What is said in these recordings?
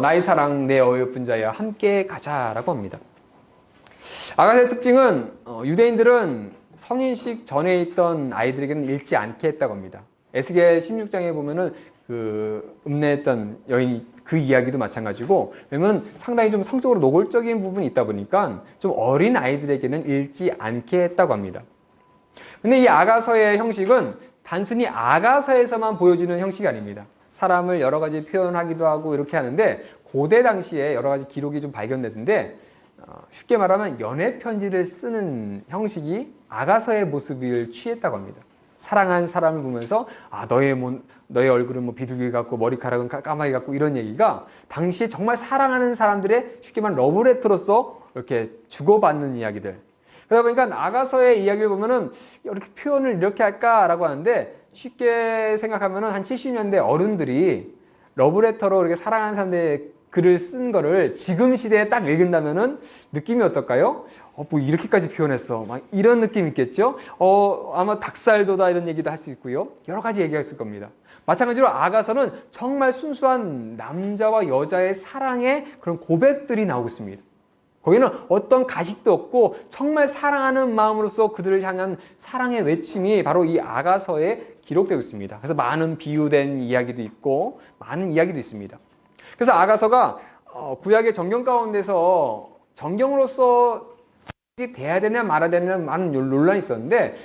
나의 사랑 내 어여쁜 자야 함께 가자라고 합니다. 아가서의 특징은 유대인들은 성인식 전에 있던 아이들에게는 읽지 않게 했다고 합니다. 에스겔 16장에 보면은 그 읍내했던 여인 그 이야기도 마찬가지고, 왜냐면 상당히 좀 성적으로 노골적인 부분이 있다 보니까 좀 어린 아이들에게는 읽지 않게 했다고 합니다. 근데 이 아가서의 형식은 단순히 아가서에서만 보여지는 형식이 아닙니다. 사람을 여러 가지 표현하기도 하고 이렇게 하는데, 고대 당시에 여러 가지 기록이 좀 발견됐는데, 쉽게 말하면 연애 편지를 쓰는 형식이 아가서의 모습을 취했다고 합니다. 사랑한 사람을 보면서 너의 얼굴은 뭐 비둘기 같고 머리카락은 까마귀 같고 이런 얘기가 당시에 정말 사랑하는 사람들의 쉽게 말하면 러브레터로서 이렇게 주고받는 이야기들. 그러다 보니까 아가서의 이야기를 보면은 이렇게 표현을 이렇게 할까라고 하는데, 쉽게 생각하면은 한 70년대 어른들이 러브레터로 이렇게 사랑하는 사람들의 글을 쓴 거를 지금 시대에 딱 읽은다면은 느낌이 어떨까요? 뭐 이렇게까지 표현했어. 막 이런 느낌 있겠죠? 아마 닭살도다 이런 얘기도 할 수 있고요. 여러 가지 얘기가 있을 겁니다. 마찬가지로 아가서는 정말 순수한 남자와 여자의 사랑의 그런 고백들이 나오고 있습니다. 거기는 어떤 가식도 없고 정말 사랑하는 마음으로서 그들을 향한 사랑의 외침이 바로 이 아가서에 기록되고 있습니다. 그래서 많은 비유된 이야기도 있고 많은 이야기도 있습니다. 그래서 아가서가 구약의 정경 가운데서 정경으로서 돼야 되냐 말아야 되냐 많은 논란이 있었는데,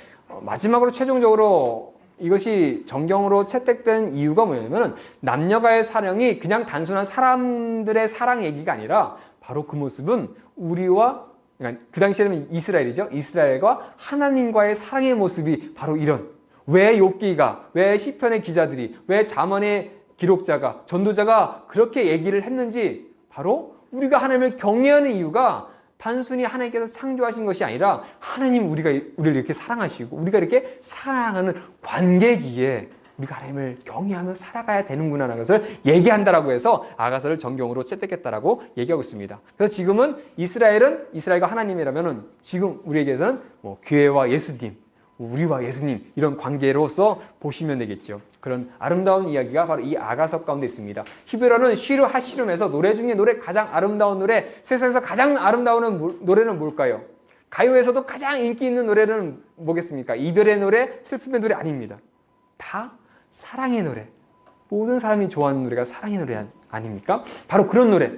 마지막으로 최종적으로 이것이 정경으로 채택된 이유가 뭐냐면, 남녀가의 사랑이 그냥 단순한 사람들의 사랑 얘기가 아니라 바로 그 모습은 우리와, 그러니까 그 당시에는 이스라엘이죠. 이스라엘과 하나님과의 사랑의 모습이 바로 이런, 왜 욥기가, 왜 시편의 기자들이, 왜 잠언의 기록자가, 전도자가 그렇게 얘기를 했는지, 바로 우리가 하나님을 경외하는 이유가 단순히 하나님께서 창조하신 것이 아니라 하나님 우리를 이렇게 사랑하시고 우리가 이렇게 사랑하는 관계기에 우리가 하나님을 경외하며 살아가야 되는구나 하는 것을 얘기한다라고 해서 아가서를 정경으로 채택했다라고 얘기하고 있습니다. 그래서 지금은 이스라엘과 하나님이라면은 지금 우리에게서는 뭐 교회와 예수님, 우리와 예수님 이런 관계로서 보시면 되겠죠. 그런 아름다운 이야기가 바로 이 아가서 가운데 있습니다. 히브리어는 쉬르 하시름에서 노래 중에 가장 아름다운 노래, 세상에서 가장 아름다운 노래는 뭘까요? 가요에서도 가장 인기 있는 노래는 뭐겠습니까? 이별의 노래, 슬픔의 노래 아닙니다. 다 사랑의 노래. 모든 사람이 좋아하는 노래가 사랑의 노래 아닙니까? 바로 그런 노래.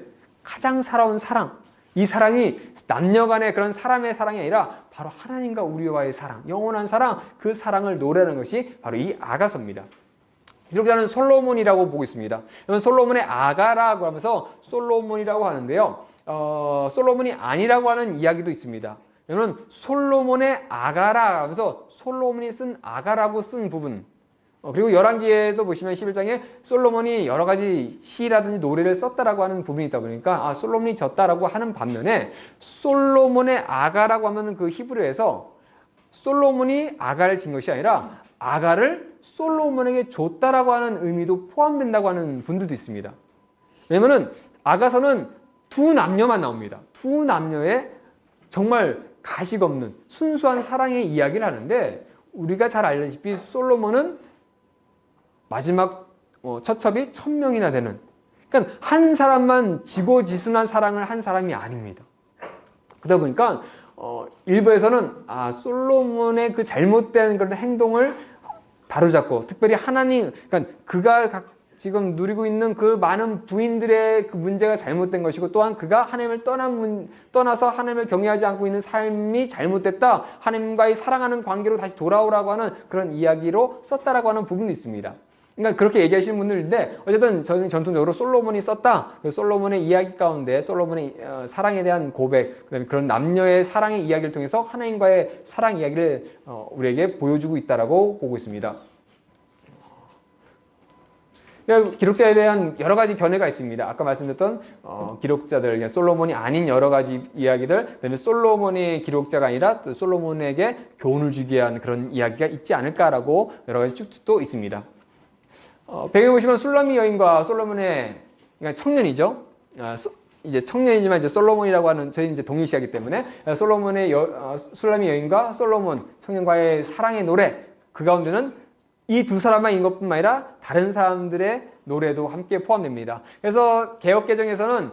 가장 살아온 사랑. 이 사랑이 남녀 간의 그런 사람의 사랑이 아니라 바로 하나님과 우리와의 사랑, 영원한 사랑, 그 사랑을 노래하는 것이 바로 이 아가서입니다. 기록자는 솔로몬이라고 보고 있습니다. 솔로몬의 아가라고 하면서 솔로몬이라고 하는데요. 솔로몬이 아니라고 하는 이야기도 있습니다. 여러분, 솔로몬의 아가라 하면서 솔로몬이 쓴 아가라고 쓴 부분, 그리고 열왕기에도 보시면 11장에 솔로몬이 여러 가지 시라든지 노래를 썼다라고 하는 부분이 있다 보니까 솔로몬이 졌다라고 하는 반면에, 솔로몬의 아가라고 하면 그 히브리어에서 솔로몬이 아가를 진 것이 아니라 아가를 솔로몬에게 줬다라고 하는 의미도 포함된다고 하는 분들도 있습니다. 왜냐면은 아가서는 두 남녀만 나옵니다. 두 남녀의 정말 가식 없는 순수한 사랑의 이야기를 하는데, 우리가 잘 알다시피 솔로몬은 마지막 처첩이 1000명이나 되는, 그러니까 한 사람만 지고지순한 사랑을 한 사람이 아닙니다. 그러다 보니까 일부에서는 솔로몬의 그 잘못된 그런 행동을 바로잡고, 특별히 하나님, 그러니까 그가 지금 누리고 있는 그 많은 부인들의 그 문제가 잘못된 것이고, 또한 그가 하나님을 떠나서 하나님을 경외하지 않고 있는 삶이 잘못됐다, 하나님과의 사랑하는 관계로 다시 돌아오라고 하는 그런 이야기로 썼다라고 하는 부분도 있습니다. 그러니까 그렇게 얘기하시는 분들인데, 어쨌든 저는 전통적으로 솔로몬이 썼다. 솔로몬의 이야기 가운데 솔로몬의 사랑에 대한 고백, 그다음에 그런 남녀의 사랑의 이야기를 통해서 하나님과의 사랑 이야기를 우리에게 보여주고 있다라고 보고 있습니다. 기록자에 대한 여러 가지 견해가 있습니다. 아까 말씀드렸던 기록자들, 솔로몬이 아닌 여러 가지 이야기들, 그다음에 솔로몬이 기록자가 아니라 솔로몬에게 교훈을 주기 위한 그런 이야기가 있지 않을까라고 여러 가지 추측도 있습니다. 배경에 보시면 술라미 여인과 솔로몬의, 그러니까 청년이죠. 이제 청년이지만 이제 솔로몬이라고 하는, 저희는 이제 동일시하기 때문에 솔로몬의 술라미 여인과 솔로몬 청년과의 사랑의 노래, 그 가운데는 이 두 사람만 있는 것뿐만 아니라 다른 사람들의 노래도 함께 포함됩니다. 그래서 개역개정에서는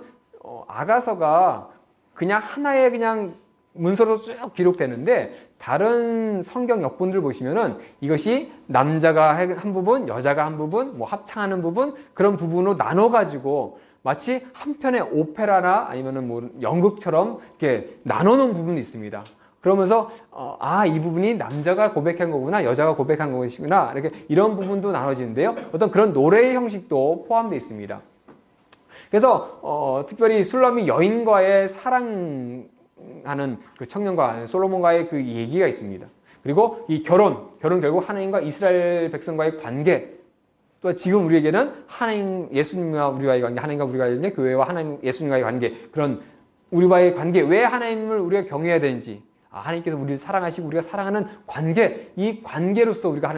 아가서가 그냥 하나의 그냥 문서로 쭉 기록되는데 다른 성경 역본들을 보시면은 이것이 남자가 한 부분, 여자가 한 부분, 뭐 합창하는 부분 그런 부분으로 나눠 가지고 마치 한 편의 오페라나 아니면은 뭐 연극처럼 이렇게 나눠 놓은 부분이 있습니다. 그러면서 이 부분이 남자가 고백한 거구나, 여자가 고백한 것이구나 이렇게 이런 부분도 나눠지는데요. 어떤 그런 노래의 형식도 포함되어 있습니다. 그래서 특별히 술람이 여인과의 사랑하는 그 청년과 솔로몬과의 그 얘기가 있습니다. 그리고 이 결혼 결국 하나님과 이스라엘 백성과의 관계, 또 지금 우리에게는 하나님 예수님과 우리와의 관계, 하나님과 우리와의 관계, 교회와 하나님 예수님과의 관계, 그런 우리와의 관계, 왜 하나님을 우리가 경외해야 되는지, 하나님께서 우리를 사랑하시고 우리가 사랑하는 관계, 이 관계로서 우리가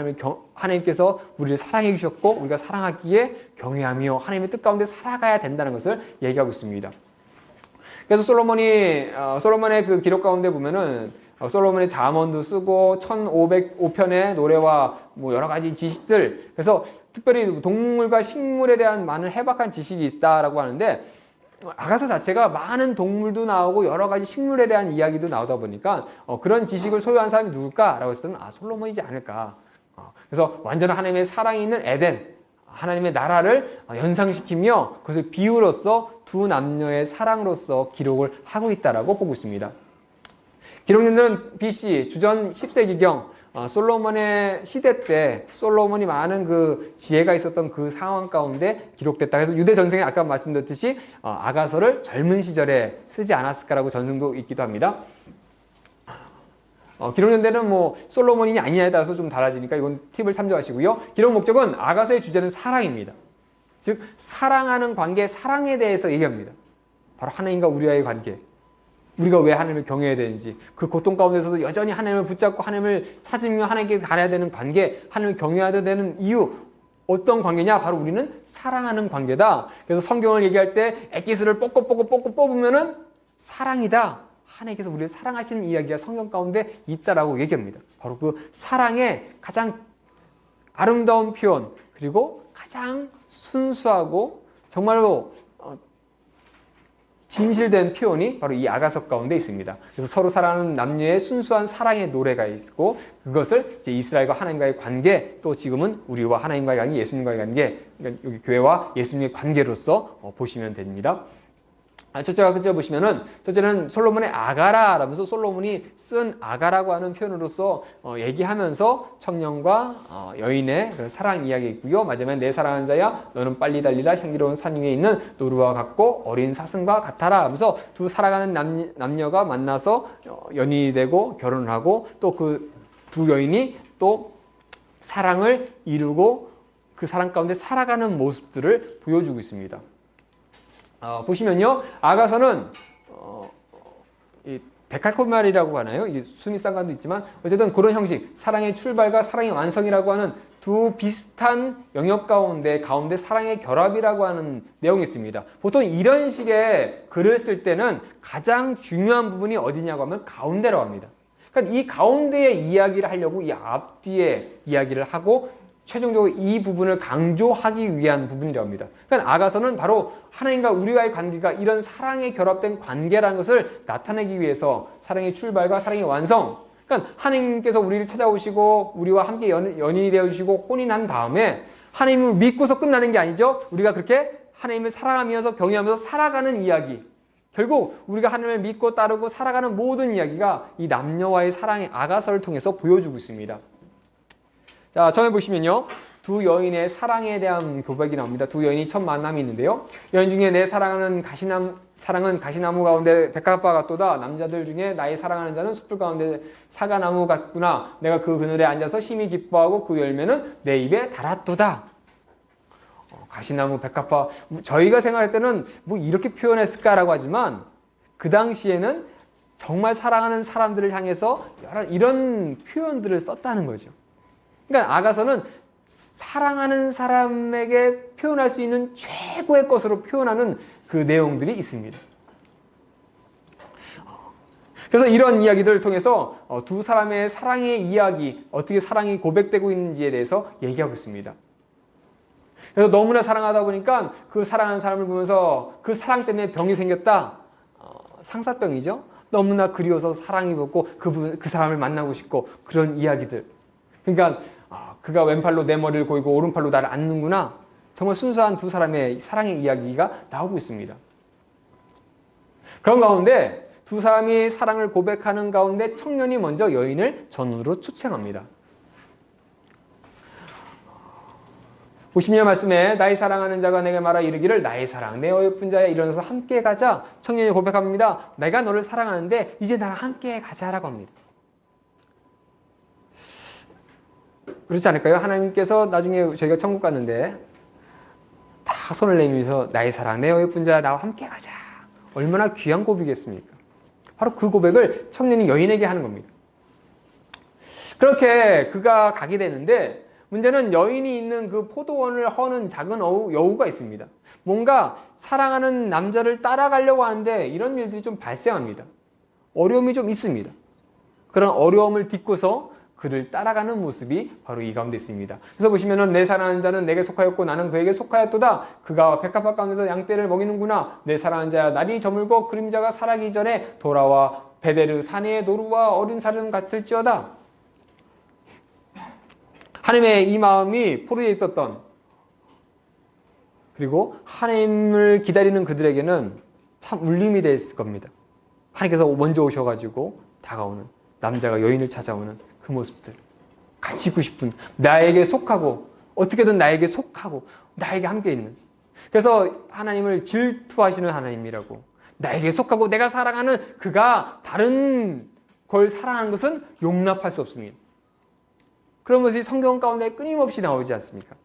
하나님께서 우리를 사랑해 주셨고 우리가 사랑하기에 경외하며 하나님의 뜻 가운데 살아가야 된다는 것을 얘기하고 있습니다. 그래서 솔로몬의 그 기록 가운데 보면은 솔로몬의 잠언도 쓰고 1505편의 노래와 뭐 여러 가지 지식들, 그래서 특별히 동물과 식물에 대한 많은 해박한 지식이 있다라고 하는데, 아가서 자체가 많은 동물도 나오고 여러 가지 식물에 대한 이야기도 나오다 보니까 그런 지식을 소유한 사람이 누굴까라고 했을 때는 솔로몬이지 않을까. 그래서 완전한 하나님의 사랑이 있는 에덴, 하나님의 나라를 연상시키며 그것을 비유로서 두 남녀의 사랑으로서 기록을 하고 있다라고 보고 있습니다. 기록년들은 BC 주전 10세기경 솔로몬의 시대 때 솔로몬이 많은 그 지혜가 있었던 그 상황 가운데 기록됐다. 그래서 유대 전승에 아까 말씀드렸듯이 아가서를 젊은 시절에 쓰지 않았을까라고 전승도 있기도 합니다. 기록연대는 뭐 솔로몬이냐 아니냐에 따라서 좀 달라지니까 이건 팁을 참조하시고요. 기록 목적은 아가서의 주제는 사랑입니다. 즉 사랑하는 관계, 사랑에 대해서 얘기합니다. 바로 하나님과 우리와의 관계, 우리가 왜 하나님을 경외해야 되는지, 그 고통 가운데서도 여전히 하나님을 붙잡고 하나님을 찾으며 하나님께 가야 되는 관계, 하나님을 경외해야 되는 이유, 어떤 관계냐? 바로 우리는 사랑하는 관계다. 그래서 성경을 얘기할 때 엑기스를 뽑고 뽑으면은 사랑이다. 하나님께서 우리를 사랑하시는 이야기가 성경 가운데 있다라고 얘기합니다. 바로 그 사랑의 가장 아름다운 표현, 그리고 가장 순수하고 정말로 진실된 표현이 바로 이 아가서 가운데 있습니다. 그래서 서로 사랑하는 남녀의 순수한 사랑의 노래가 있고, 그것을 이제 이스라엘과 하나님과의 관계, 또 지금은 우리와 하나님과의 관계, 예수님과의 관계, 그러니까 여기 교회와 예수님의 관계로서 보시면 됩니다. 첫째가 끝에 보시면은, 첫째는 솔로몬의 아가라라면서 솔로몬이 쓴 아가라고 하는 표현으로서 얘기하면서 청년과 여인의 그런 사랑 이야기 있고요. 마지막에 내 사랑하는 자야 너는 빨리 달리라, 향기로운 산 위에 있는 노루와 같고 어린 사슴과 같아라 하면서 두 사랑하는 남녀가 만나서 연인이 되고 결혼을 하고, 또 그 두 여인이 또 사랑을 이루고 그 사랑 가운데 살아가는 모습들을 보여주고 있습니다. 보시면요, 아가서는 이 데칼코말이라고 하나요? 이게 수미상관도 있지만 어쨌든 그런 형식, 사랑의 출발과 사랑의 완성이라고 하는 두 비슷한 영역 가운데 사랑의 결합이라고 하는 내용이 있습니다. 보통 이런 식의 글을 쓸 때는 가장 중요한 부분이 어디냐고 하면 가운데라고 합니다. 그러니까 이 가운데의 이야기를 하려고 이 앞뒤에 이야기를 하고 최종적으로 이 부분을 강조하기 위한 부분이라고 합니다. 그러니까 아가서는 바로 하나님과 우리와의 관계가 이런 사랑에 결합된 관계라는 것을 나타내기 위해서 사랑의 출발과 사랑의 완성, 그러니까 하나님께서 우리를 찾아오시고 우리와 함께 연인이 되어주시고 혼인한 다음에 하나님을 믿고서 끝나는 게 아니죠. 우리가 그렇게 하나님을 사랑하면서 경외하면서 살아가는 이야기, 결국 우리가 하나님을 믿고 따르고 살아가는 모든 이야기가 이 남녀와의 사랑의 아가서를 통해서 보여주고 있습니다. 자, 처음에 보시면요, 두 여인의 사랑에 대한 고백이 나옵니다. 두 여인이 첫 만남이 있는데요, 여인 중에 내 사랑은 가시나무 가운데 백합화 같도다. 남자들 중에 나의 사랑하는 자는 숯불 가운데 사과나무 같구나. 내가 그 그늘에 앉아서 심히 기뻐하고 그 열매는 내 입에 달았도다. 가시나무, 백합화, 저희가 생각할 때는 뭐 이렇게 표현했을까라고 하지만 그 당시에는 정말 사랑하는 사람들을 향해서 이런 표현들을 썼다는 거죠. 그러니까 아가서는 사랑하는 사람에게 표현할 수 있는 최고의 것으로 표현하는 그 내용들이 있습니다. 그래서 이런 이야기들을 통해서 두 사람의 사랑의 이야기, 어떻게 사랑이 고백되고 있는지에 대해서 얘기하고 있습니다. 그래서 너무나 사랑하다 보니까 그 사랑하는 사람을 보면서 그 사랑 때문에 병이 생겼다. 상사병이죠. 너무나 그리워서 사랑이 붙고 그 사람을 만나고 싶고 그런 이야기들. 그러니까 그가 왼팔로 내 머리를 고이고 오른팔로 나를 안는구나. 정말 순수한 두 사람의 사랑의 이야기가 나오고 있습니다. 그런 가운데 두 사람이 사랑을 고백하는 가운데 청년이 먼저 여인을 전으로 초청합니다. 50년 말씀에 나의 사랑하는 자가 내게 말하 이르기를 나의 사랑 내 어여쁜 자야 일어나서 함께 가자. 청년이 고백합니다. 내가 너를 사랑하는데 이제 나랑 함께 가자라고 합니다. 그렇지 않을까요? 하나님께서 나중에 저희가 천국 갔는데 다 손을 내밀면서 나의 사랑 내 어여쁜 자야 나와 함께 가자. 얼마나 귀한 고백이겠습니까? 바로 그 고백을 청년이 여인에게 하는 겁니다. 그렇게 그가 가게 되는데 문제는 여인이 있는 그 포도원을 허는 작은 여우가 있습니다. 뭔가 사랑하는 남자를 따라가려고 하는데 이런 일들이 좀 발생합니다. 어려움이 좀 있습니다. 그런 어려움을 딛고서 그를 따라가는 모습이 바로 이 가운데 있습니다. 그래서 보시면은 내 사랑하는 자는 내게 속하였고 나는 그에게 속하였도다. 그가 백합화 가운데서 양떼를 먹이는구나. 내 사랑하는 자야 날이 저물고 그림자가 사라기 전에 돌아와 베데르 사내의 노루와 어린 사슴 같을지어다. 하나님의 이 마음이 포로에 있었던 그리고 하나님을 기다리는 그들에게는 참 울림이 됐을 겁니다. 하나님께서 먼저 오셔가지고 다가오는 남자가 여인을 찾아오는 그 모습들, 같이 있고 싶은, 나에게 속하고 어떻게든 나에게 속하고 나에게 함께 있는, 그래서 하나님을 질투하시는 하나님이라고, 나에게 속하고 내가 사랑하는 그가 다른 걸 사랑하는 것은 용납할 수 없습니다. 그런 것이 성경 가운데 끊임없이 나오지 않습니까?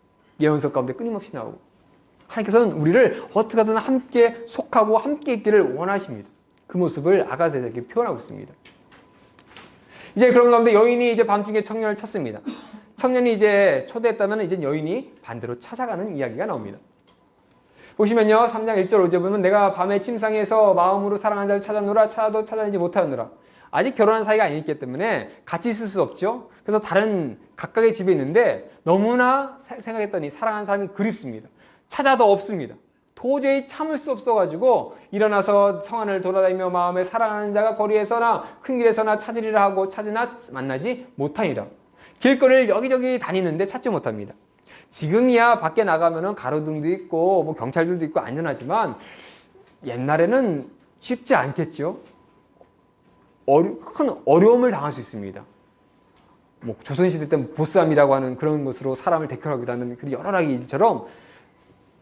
예언서 가운데 끊임없이 나오고, 하나님께서는 우리를 어떻게든 함께 속하고 함께 있기를 원하십니다. 그 모습을 아가서에게 표현하고 있습니다. 이제 그런 가운데 여인이 이제 밤중에 청년을 찾습니다. 청년이 이제 초대했다면 이제 여인이 반대로 찾아가는 이야기가 나옵니다. 보시면요, 3장 1절 5절 보면 내가 밤에 침상에서 마음으로 사랑하는 자를 찾아노라. 찾아도 찾아내지 못하느라. 아직 결혼한 사이가 아니기 때문에 같이 있을 수 없죠. 그래서 다른 각각의 집에 있는데 너무나 생각했더니 사랑하는 사람이 그립습니다. 찾아도 없습니다. 도저히 참을 수 없어가지고 일어나서 성 안을 돌아다니며 마음에 사랑하는 자가 거리에서나 큰 길에서나 찾으리라 하고 찾으나 만나지 못하니라. 길거리를 여기저기 다니는데 찾지 못합니다. 지금이야 밖에 나가면은 가로등도 있고 뭐 경찰들도 있고 안전하지만 옛날에는 쉽지 않겠죠. 큰 어려움을 당할 수 있습니다. 뭐 조선시대 때 보쌈이라고 하는 그런 것으로 사람을 대표하기도 하는 그 여러 가지 일처럼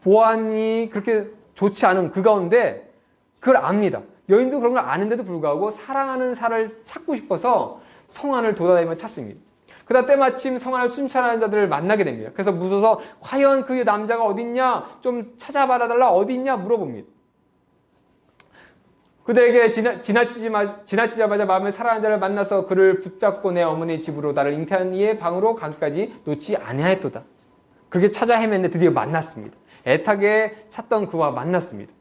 보안이 그렇게 좋지 않은 그 가운데 그걸 압니다. 여인도 그런 걸 아는데도 불구하고 사랑하는 사를 찾고 싶어서 성 안을 돌아다니며 찾습니다. 그러다 때마침 성 안을 순찰하는 자들을 만나게 됩니다. 그래서 무서워서 과연 그 남자가 어딨냐 좀 찾아봐달라 어딨냐 물어봅니다. 그들에게 지나치자마자 마음에 사랑하는 자를 만나서 그를 붙잡고 내 어머니 집으로 나를 잉태한 이의 방으로 가기까지 놓지 아니하였도다. 그렇게 찾아 헤맸는데 드디어 만났습니다. 애타게 찾던 그와 만났습니다.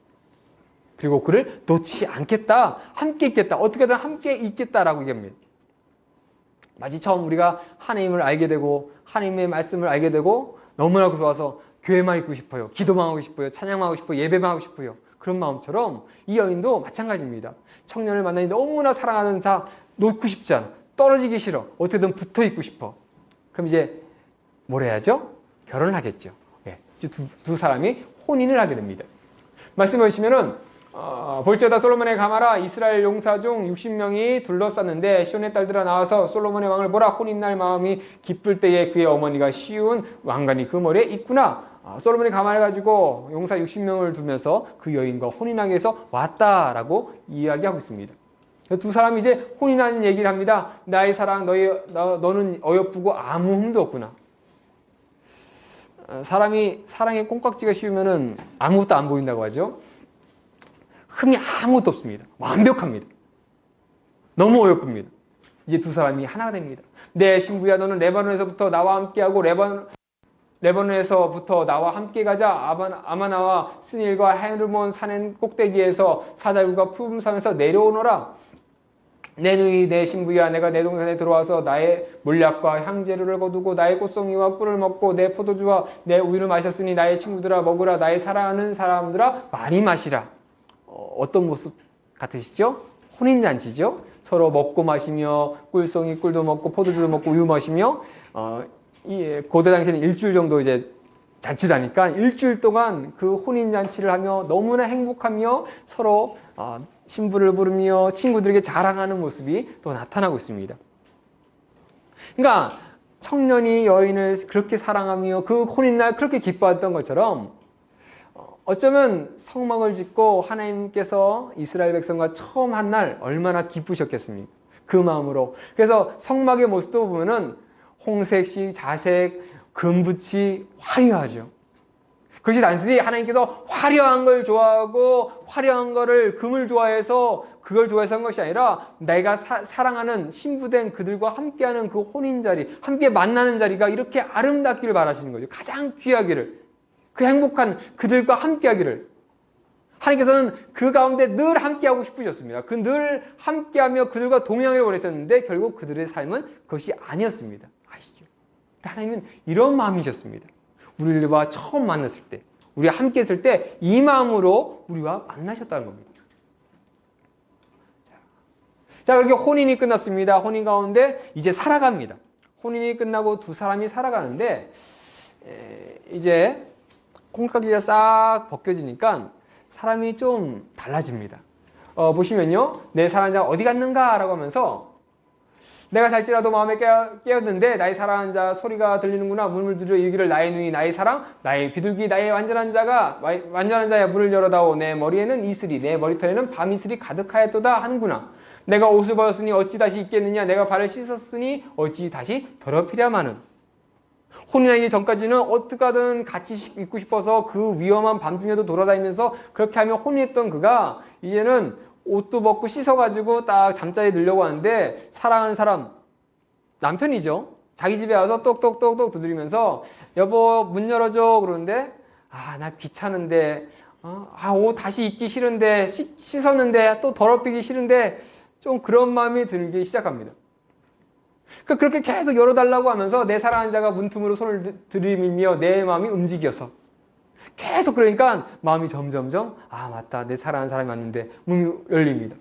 그리고 그를 놓지 않겠다. 함께 있겠다. 어떻게든 함께 있겠다라고 얘기합니다. 마치 처음 우리가 하나님을 알게 되고 하나님의 말씀을 알게 되고 너무나 좋아서 교회만 있고 싶어요. 기도만 하고 싶어요. 찬양만 하고 싶어요. 예배만 하고 싶어요. 그런 마음처럼 이 여인도 마찬가지입니다. 청년을 만나니 너무나 사랑하는 자 놓고 싶지 않아. 떨어지기 싫어. 어떻게든 붙어 있고 싶어. 그럼 이제 뭘 해야죠? 결혼을 하겠죠. 예, 이제 두 사람이 혼인을 하게 됩니다. 말씀해 보시면은 볼지어다 솔로몬의 가마라 이스라엘 용사 중 60명이 둘러쌌는데 시온의 딸들아 나와서 솔로몬의 왕을 보라. 혼인날 마음이 기쁠 때에 그의 어머니가 쉬운 왕관이 그 머리에 있구나. 솔로몬이 가마를 가지고 용사 60명을 두면서 그 여인과 혼인하기 위해서 왔다라고 이야기하고 있습니다. 두 사람이 이제 혼인하는 얘기를 합니다. 나의 사랑 너는 어여쁘고 아무 흠도 없구나. 사람이 사랑에 콩깍지가 씌우면은 아무것도 안 보인다고 하죠. 흠이 아무것도 없습니다. 완벽합니다. 너무 어여쁩니다. 이제 두 사람이 하나가 됩니다. 내 신부야 너는 레바논에서부터 나와 함께하고 레바논에서부터 나와 함께 가자. 아마나와 스닐과 헤르몬 산의 꼭대기에서 사자굴과 푸름산에서 내려오너라. 내 누이 내 신부야, 내가 내 동산에 들어와서 나의 몰약과 향재료를 거두고 나의 꽃송이와 꿀을 먹고 내 포도주와 내 우유를 마셨으니 나의 친구들아 먹으라, 나의 사랑하는 사람들아 많이 마시라. 어떤 모습 같으시죠? 혼인잔치죠. 서로 먹고 마시며 꿀송이 꿀도 먹고 포도주도 먹고 우유 마시며 고대 당시에는 일주일 정도 이제 잔치를 하니까 일주일 동안 그 혼인잔치를 하며 너무나 행복하며 서로 신부를 부르며 친구들에게 자랑하는 모습이 또 나타나고 있습니다. 그러니까 청년이 여인을 그렇게 사랑하며 그 혼인날 그렇게 기뻐했던 것처럼 어쩌면 성막을 짓고 하나님께서 이스라엘 백성과 처음 한 날 얼마나 기쁘셨겠습니까? 그 마음으로. 그래서 성막의 모습도 보면은 홍색시, 자색, 금붙이 화려하죠. 그것이 단순히 하나님께서 화려한 걸 좋아하고 화려한 거를 금을 좋아해서 그걸 좋아해서 한 것이 아니라 내가 사랑하는 신부된 그들과 함께하는 그 혼인 자리, 함께 만나는 자리가 이렇게 아름답기를 바라시는 거죠. 가장 귀하기를, 그 행복한 그들과 함께하기를. 하나님께서는 그 가운데 늘 함께하고 싶으셨습니다. 그 늘 함께하며 그들과 동행하기를 원하셨는데 결국 그들의 삶은 그것이 아니었습니다. 아시죠? 하나님은 이런 마음이셨습니다. 우리와 처음 만났을 때, 우리가 함께 했을 때 이 마음으로 우리와 만나셨다는 겁니다. 자, 그렇게 혼인이 끝났습니다. 혼인 가운데 이제 살아갑니다. 혼인이 끝나고 두 사람이 살아가는데 이제 콩깍지가 싹 벗겨지니까 사람이 좀 달라집니다. 보시면요, 내 사랑하는 자 어디 갔는가? 라고 하면서 내가 잘지라도 마음에 깨었는데 나의 사랑하는 자 소리가 들리는구나. 문을 두드려 이르기를 나의 누이 나의 사랑 나의 비둘기 나의 완전한 자야 문을 열어다오. 내 머리에는 이슬이 내 머리털에는 밤이슬이 가득하였도다 하는구나. 내가 옷을 벗었으니 어찌 다시 입겠느냐. 내가 발을 씻었으니 어찌 다시 더럽히랴마는. 혼인하기 전까지는 어떻게든 같이 입고 싶어서 그 위험한 밤중에도 돌아다니면서 그렇게 하며 혼인했던 그가 이제는 옷도 벗고 씻어가지고 딱 잠자리에 들려고 하는데 사랑하는 사람, 남편이죠. 자기 집에 와서 똑똑똑똑 두드리면서 여보 문 열어줘 그러는데 나 귀찮은데 옷 다시 입기 싫은데 씻었는데 또 더럽히기 싫은데 좀 그런 마음이 들기 시작합니다. 그렇게 계속 열어달라고 하면서 내 사랑하는 자가 문틈으로 손을 들이밀며 내 마음이 움직여서 계속 그러니까 마음이 점점점 맞다 내 사랑하는 사람이 왔는데 문이 열립니다.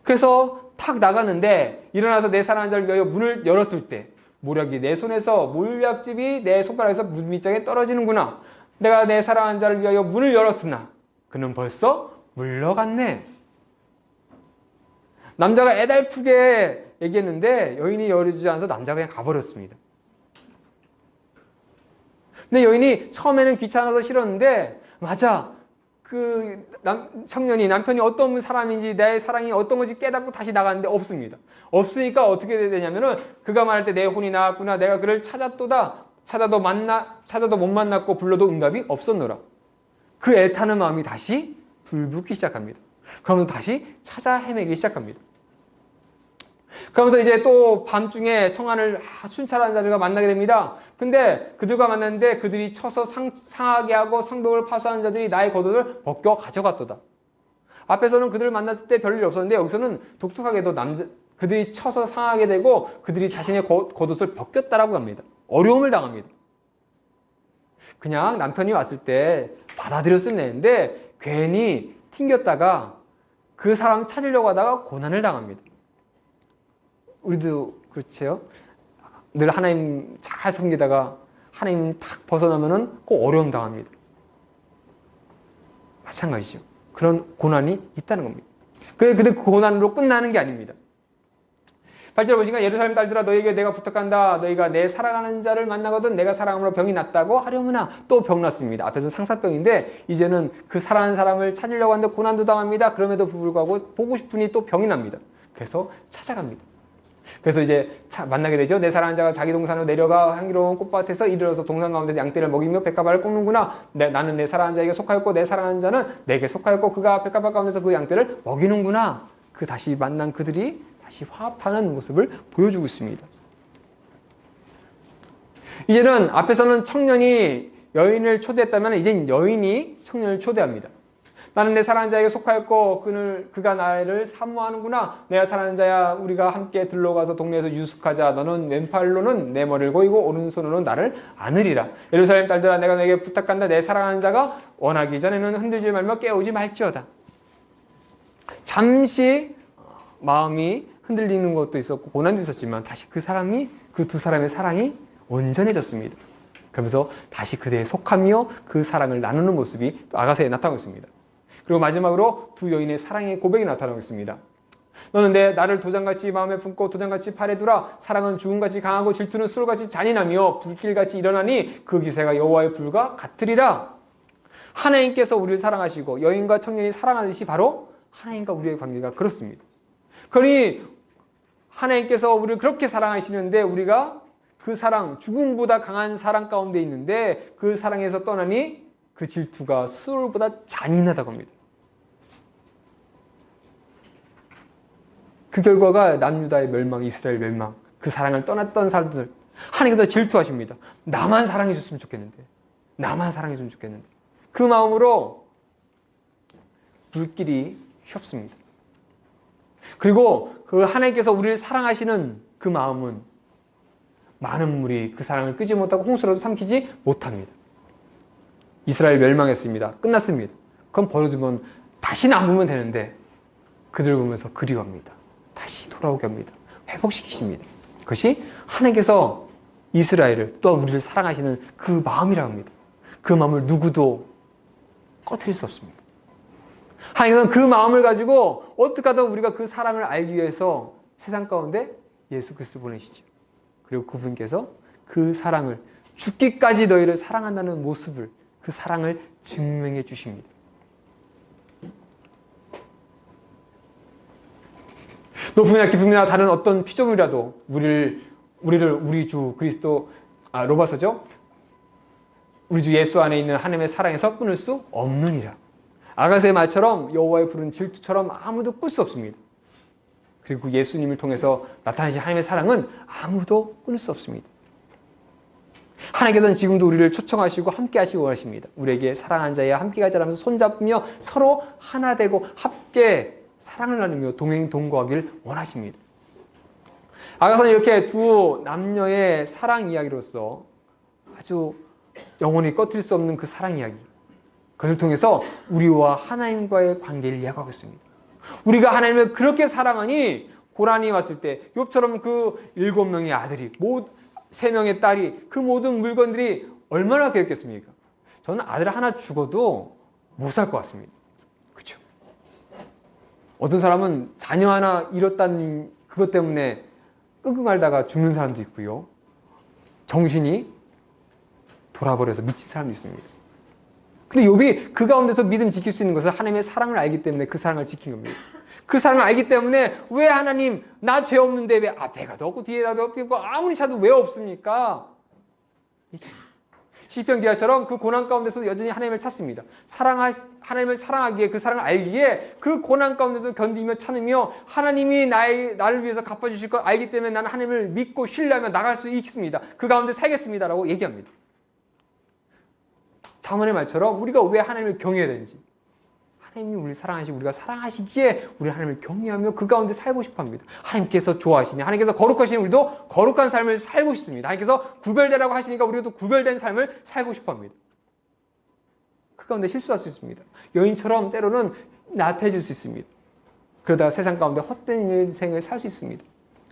그래서 탁 나갔는데 일어나서 내 사랑하는 자를 위하여 문을 열었을 때 모략이 내 손에서 몰약즙이 내 손가락에서 밑장에 떨어지는구나. 내가 내 사랑하는 자를 위하여 문을 열었으나 그는 벌써 물러갔네. 남자가 애달프게 얘기했는데 여인이 열어주지 않아서 남자가 그냥 가버렸습니다. 근데 여인이 처음에는 귀찮아서 싫었는데 맞아. 그 청년이 남편이 어떤 사람인지 내 사랑이 어떤 건지 깨닫고 다시 나갔는데 없습니다. 없으니까 어떻게 되냐면은 그가 말할 때 내 혼이 나왔구나. 내가 그를 찾았도다. 찾아도 못 만났고 불러도 응답이 없었노라. 그 애타는 마음이 다시 불붙기 시작합니다. 그러면 다시 찾아 헤매기 시작합니다. 그러면서 이제 또 밤중에 성안을 순찰하는 자들과 만나게 됩니다. 근데 그들과 만났는데 그들이 쳐서 상하게 하고 성벽을 파수하는 자들이 나의 겉옷을 벗겨 가져갔도다. 앞에서는 그들을 만났을 때 별일 없었는데 여기서는 독특하게도 그들이 쳐서 상하게 되고 그들이 자신의 겉옷을 벗겼다라고 합니다. 어려움을 당합니다. 그냥 남편이 왔을 때 받아들였으면 되는데 괜히 튕겼다가 그 사람 찾으려고 하다가 고난을 당합니다. 우리도 그렇죠. 늘 하나님 잘 섬기다가 하나님 탁 벗어나면은 꼭 어려움 당합니다. 마찬가지죠. 그런 고난이 있다는 겁니다. 근데 그 고난으로 끝나는 게 아닙니다. 8절 보시니까 예루살렘 딸들아 너희에게 내가 부탁한다. 너희가 내 사랑하는 자를 만나거든 내가 사랑함으로 병이 낫다고 하려무나. 또 병 났습니다. 앞에서는 상사병인데 이제는 그 사랑하는 사람을 찾으려고 하는데 고난도 당합니다. 그럼에도 불구하고 보고 싶으니 또 병이 납니다. 그래서 찾아갑니다. 그래서 이제 만나게 되죠. 내 사랑하는 자가 자기 동산으로 내려가 향기로운 꽃밭에서 이르러서 동산 가운데서 양떼를 먹이며 백합알을 꺾는구나. 나는 내 사랑하는 자에게 속하였고 내 사랑하는 자는 내게 속하였고 그가 백합알 가운데서 그 양떼를 먹이는구나. 그 다시 만난 그들이 다시 화합하는 모습을 보여주고 있습니다. 이제는 앞에서는 청년이 여인을 초대했다면 이젠 여인이 청년을 초대합니다. 나는 내 사랑하는 자에게 속하였고 그가 나를 사모하는구나. 내가 사랑하는 자야, 우리가 함께 들러가서 동네에서 유숙하자. 너는 왼팔로는 내 머리를 고이고 오른손으로는 나를 안으리라. 예루살렘 딸들아, 내가 너에게 부탁한다. 내 사랑하는 자가 원하기 전에는 흔들지 말며 깨우지 말지어다. 잠시 마음이 흔들리는 것도 있었고 고난도 있었지만 다시 그 두 사람의 사랑이 온전해졌습니다. 그러면서 다시 그대에 속하며 그 사랑을 나누는 모습이 또 아가서에 나타나고 있습니다. 그리고 마지막으로 두 여인의 사랑의 고백이 나타나고 있습니다. 너는 나를 도장같이 마음에 품고 도장같이 팔에 두라. 사랑은 죽음같이 강하고 질투는 술같이 잔인하며 불길같이 일어나니 그 기세가 여호와의 불과 같으리라. 하나님께서 우리를 사랑하시고 여인과 청년이 사랑하듯이 바로 하나님과 우리의 관계가 그렇습니다. 그러니 하나님께서 우리를 그렇게 사랑하시는데 우리가 그 사랑, 죽음보다 강한 사랑 가운데 있는데 그 사랑에서 떠나니 그 질투가 수월보다 잔인하다고 합니다. 그 결과가 남유다의 멸망, 이스라엘 멸망, 그 사랑을 떠났던 사람들, 하나님께서 질투하십니다. 나만 사랑해 줬으면 좋겠는데, 나만 사랑해 줬으면 좋겠는데, 그 마음으로 불길이 휘었습니다. 그리고 그 하나님께서 우리를 사랑하시는 그 마음은 많은 물이 그 사랑을 끄지 못하고 홍수라도 삼키지 못합니다. 이스라엘 멸망했습니다. 끝났습니다. 그럼 버려두면 다시는 안 보면 되는데 그들 보면서 그리워합니다. 다시 돌아오게 합니다. 회복시키십니다. 그것이 하나님께서 이스라엘을 또한 우리를 사랑하시는 그 마음이라고 합니다. 그 마음을 누구도 꺼트릴 수 없습니다. 하나님께서는 그 마음을 가지고 어떻게 하든 우리가 그 사랑을 알기 위해서 세상 가운데 예수 그리스도를 보내시죠. 그리고 그분께서 그 사랑을 죽기까지 너희를 사랑한다는 모습을, 그 사랑을 증명해 주십니다. 높음이나 깊음이나 다른 어떤 피조물이라도 우리 주 그리스도, 로마서죠. 우리 주 예수 안에 있는 하나님의 사랑에서 끊을 수 없느니라. 아가서의 말처럼 여호와의 불은 질투처럼 아무도 끌 수 없습니다. 그리고 예수님을 통해서 나타나신 하나님의 사랑은 아무도 끊을 수 없습니다. 하나님께서는 지금도 우리를 초청하시고 함께 하시고 원하십니다. 우리에게 사랑한 자야 함께 가자라면서 손잡으며 서로 하나 되고 함께 사랑을 나누며 동행동거하기를 원하십니다. 아가서는 이렇게 두 남녀의 사랑 이야기로서 아주 영원히 꺼뜨릴 수 없는 그 사랑 이야기, 그것을 통해서 우리와 하나님과의 관계를 이야기하고 있습니다. 우리가 하나님을 그렇게 사랑하니 고난이 왔을 때 욥처럼 그 7명의 아들이 3명의 딸이 그 모든 물건들이 얼마나 괴롭겠습니까? 저는 아들 하나 죽어도 못 살 것 같습니다. 그렇죠? 어떤 사람은 자녀 하나 잃었다는 그것 때문에 끙끙 앓다가 죽는 사람도 있고요. 정신이 돌아버려서 미친 사람도 있습니다. 근데 욥이 그 가운데서 믿음 지킬 수 있는 것은 하나님의 사랑을 알기 때문에 그 사랑을 지킨 겁니다. 그 사랑을 알기 때문에 왜 하나님 나 죄 없는데 왜 앞에가도 없고 뒤에가도 없고 아무리 찾아도 왜 없습니까? 시편 기자처럼 그 고난 가운데서 여전히 하나님을 찾습니다. 하나님을 사랑하기에, 그 사랑을 알기에 그 고난 가운데서 견디며 참으며 하나님이 나를 위해서 갚아주실 걸 알기 때문에 나는 하나님을 믿고 신뢰하며 나갈 수 있습니다. 그 가운데 살겠습니다 라고 얘기합니다. 자문의 말처럼 우리가 왜 하나님을 경외해야 되는지, 하나님이 우리를 사랑하시고 우리가 사랑하시기에 우리 하나님을 경외하며 그 가운데 살고 싶어합니다. 하나님께서 좋아하시니, 하나님께서 거룩하시니 우리도 거룩한 삶을 살고 싶습니다. 하나님께서 구별되라고 하시니까 우리도 구별된 삶을 살고 싶어합니다. 그 가운데 실수할 수 있습니다. 여인처럼 때로는 나태해질 수 있습니다. 그러다가 세상 가운데 헛된 인생을 살 수 있습니다.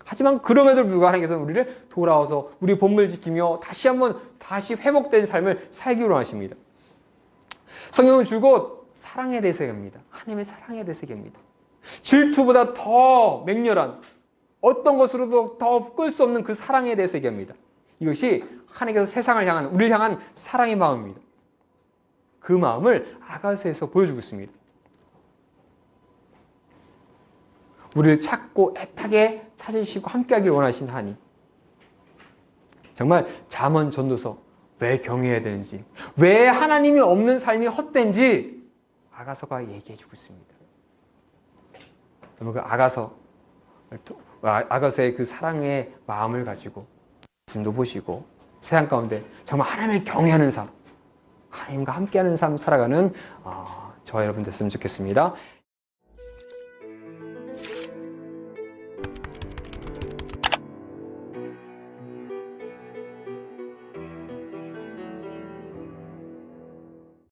하지만 그럼에도 불구하고 하나님께서는 우리를 돌아와서 우리 본분을 지키며 다시 회복된 삶을 살기로 하십니다. 성경은 줄곧 사랑에 대해서 얘기합니다. 하나님의 사랑에 대해서 얘기합니다. 질투보다 더 맹렬한 어떤 것으로도 더 끌 수 없는 그 사랑에 대해서 얘기합니다. 이것이 하나님께서 세상을 향한, 우리를 향한 사랑의 마음입니다. 그 마음을 아가서에서 보여주고 있습니다. 우리를 찾고 애타게 찾으시고 함께하길 원하신 하나님. 정말 잠언 전도서 왜 경외해야 되는지, 왜 하나님이 없는 삶이 헛된지 아가서가 얘기해주고 있습니다. 그 아가서의 그 사랑의 마음을 가지고 말씀도 보시고 세상 가운데 정말 하나님을 경외하는 삶, 하나님과 함께하는 삶 살아가는 저와 여러분 됐으면 좋겠습니다.